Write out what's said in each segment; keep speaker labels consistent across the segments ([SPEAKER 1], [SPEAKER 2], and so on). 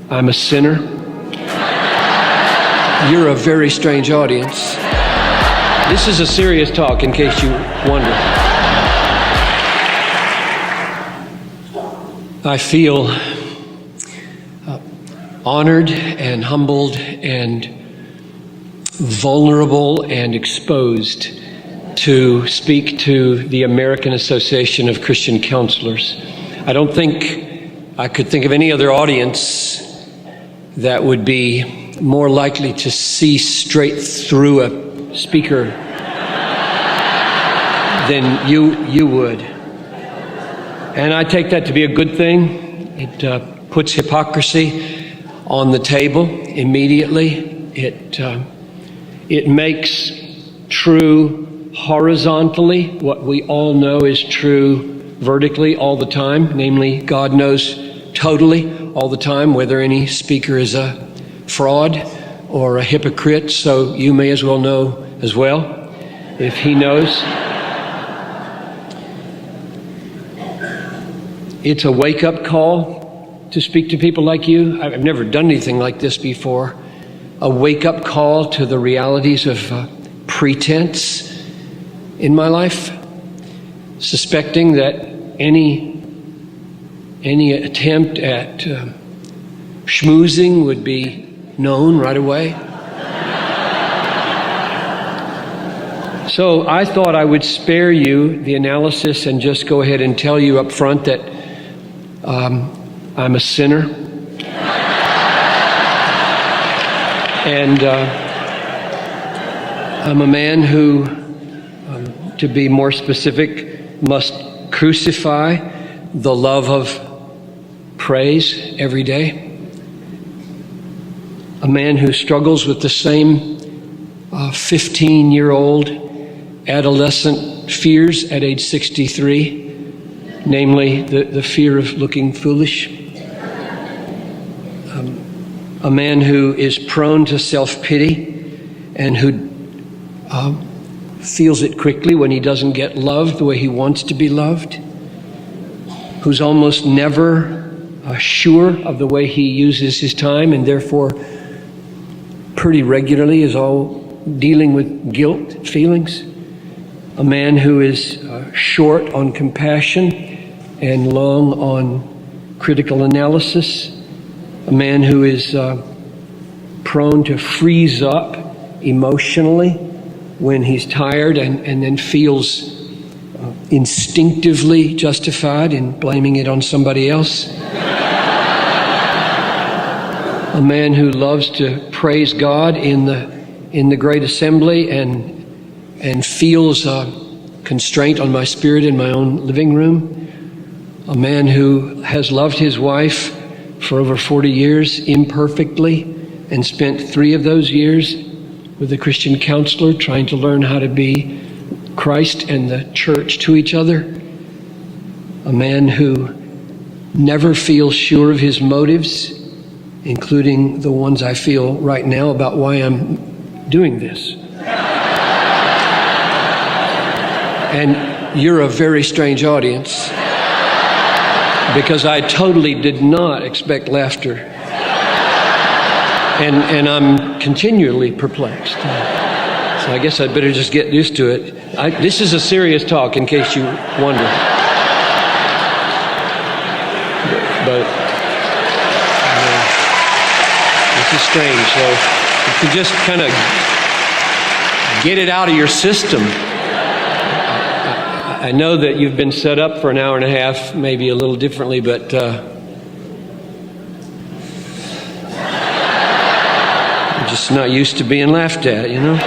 [SPEAKER 1] I'm a sinner. You're a very strange audience. This is a serious talk, in case you wonder. I feel honored and humbled and vulnerable and exposed to speak to the American Association of Christian Counselors. I don't think I could think of any other audience that would be more likely to see straight through a speaker than you would. And I take that to be a good thing. It puts hypocrisy on the table immediately. It makes true horizontally what we all know is true vertically all the time, namely God knows totally all the time whether any speaker is a fraud or a hypocrite, so you may as well know as well if he knows. It's a wake-up call to speak to people like you. I've never done anything like this before. A wake-up call to the realities of pretense in my life, suspecting that any attempt at schmoozing would be known right away. So I thought I would spare you the analysis and just go ahead and tell you up front that I'm a sinner. And I'm a man who, to be more specific, must crucify the love of praise every day. A man who struggles with the same 15-year-old adolescent fears at age 63, namely the fear of looking foolish. A man who is prone to self-pity and who feels it quickly when he doesn't get loved the way he wants to be loved, who's almost never sure of the way he uses his time and therefore pretty regularly is all dealing with guilt feelings. A man who is short on compassion and long on critical analysis. A man who is prone to freeze up emotionally when he's tired and then feels instinctively justified in blaming it on somebody else. A man who loves to praise God in the great assembly and feels constraint on my spirit in my own living room. A man who has loved his wife for over 40 years imperfectly and spent 3 of those years with a Christian counselor trying to learn how to be Christ and the church to each other. A man who never feels sure of his motives, including the ones I feel right now about why I'm doing this. And you're a very strange audience, because I totally did not expect laughter. And I'm continually perplexed. So I guess I'd better just get used to it. This is a serious talk, in case you wonder. But this is strange. So if you just kind of get it out of your system. I know that you've been set up for an hour and a half, maybe a little differently, but I'm just not used to being laughed at, you know?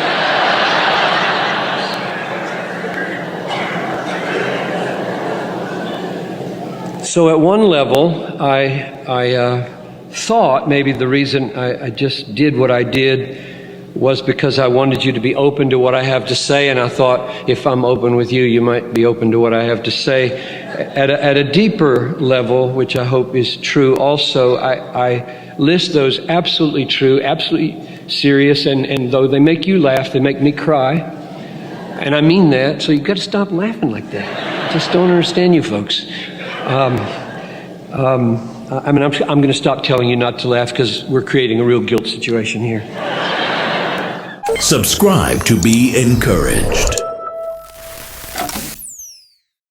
[SPEAKER 1] So at one level, I thought maybe the reason I just did what I did was because I wanted you to be open to what I have to say, and I thought if I'm open with you, you might be open to what I have to say. At a deeper level, which I hope is true also, I list those absolutely true, absolutely serious, and though they make you laugh, they make me cry. And I mean that, so you've got to stop laughing like that. I just don't understand you folks. I'm going to stop telling you not to laugh because we're creating a real guilt situation here.
[SPEAKER 2] Subscribe to be encouraged.